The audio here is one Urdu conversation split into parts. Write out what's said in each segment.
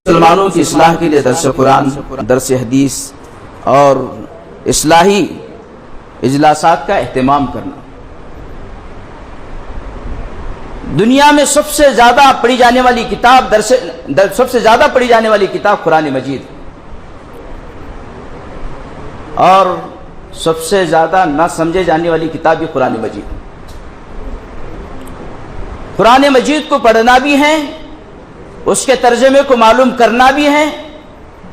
مسلمانوں کی اصلاح کے لیے درس قرآن، درس حدیث اور اصلاحی اجلاسات کا اہتمام کرنا۔ دنیا میں سب سے زیادہ پڑھی جانے والی کتاب سب سے زیادہ پڑھی جانے والی کتاب قرآن مجید، اور سب سے زیادہ نہ سمجھے جانے والی کتاب بھی قرآن مجید۔ قرآن مجید کو پڑھنا بھی ہے، اس کے ترجمے کو معلوم کرنا بھی ہے،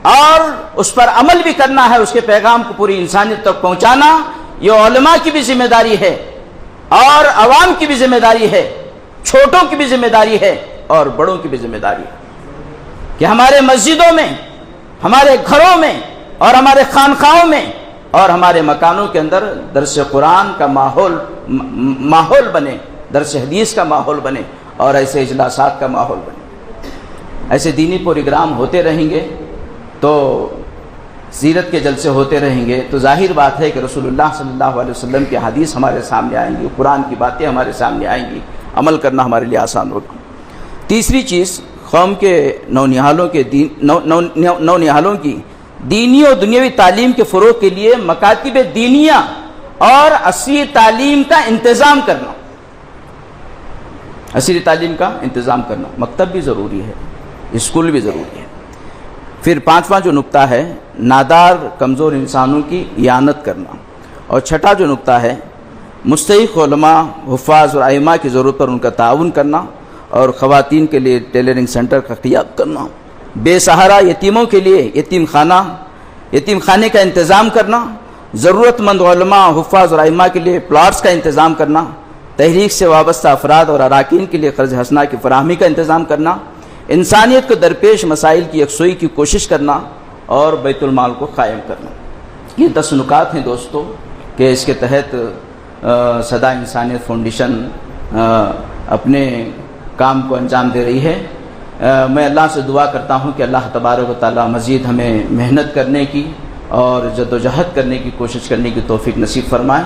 اور اس پر عمل بھی کرنا ہے، اس کے پیغام کو پوری انسانیت تک پہنچانا۔ یہ علماء کی بھی ذمہ داری ہے اور عوام کی بھی ذمہ داری ہے، چھوٹوں کی بھی ذمہ داری ہے اور بڑوں کی بھی ذمہ داری ہے کہ ہمارے مسجدوں میں، ہمارے گھروں میں اور ہمارے خانقاہوں میں اور ہمارے مکانوں کے اندر درس قرآن کا ماحول بنے، درس حدیث کا ماحول بنے اور ایسے اجلاسات کا ماحول بنے۔ ایسے دینی پروگرام ہوتے رہیں گے تو سیرت کے جلسے ہوتے رہیں گے تو ظاہر بات ہے کہ رسول اللہ صلی اللہ علیہ وسلم کی حدیث ہمارے سامنے آئیں گی، قرآن کی باتیں ہمارے سامنے آئیں گی، عمل کرنا ہمارے لیے آسان ہوگا۔ تیسری چیز، قوم کے نونہالوں کی دینی اور دنیاوی تعلیم کے فروغ کے لیے مکاتب دینیہ اور عصری تعلیم کا انتظام کرنا۔ عصری تعلیم کا انتظام کرنا، مکتب بھی ضروری ہے، اسکول بھی ضروری ہے۔ پھر پانچواں جو نقطہ ہے، نادار کمزور انسانوں کی اعانت کرنا۔ اور چھٹا جو نقطہ ہے، مستحق علماء، حفاظ اور ائمہ کی ضرورت پر ان کا تعاون کرنا اور خواتین کے لیے ٹیلرنگ سینٹر کا قیام کرنا، بے سہارا یتیموں کے لیے یتیم خانے کا انتظام کرنا، ضرورت مند علماء، حفاظ اور ائمہ کے لیے پلاٹس کا انتظام کرنا، تحریک سے وابستہ افراد اور اراکین کے لیے قرض حسنہ کی فراہمی کا انتظام کرنا، انسانیت کو درپیش مسائل کی یکسوئی کی کوشش کرنا اور بیت المال کو قائم کرنا۔ یہ 10 نکات ہیں دوستو کہ اس کے تحت صدا انسانیت فاؤنڈیشن اپنے کام کو انجام دے رہی ہے۔ میں اللہ سے دعا کرتا ہوں کہ اللہ تبارک و تعالی مزید ہمیں محنت کرنے کی اور جد و جہد کرنے کی کوشش کرنے کی توفیق نصیب فرمائے۔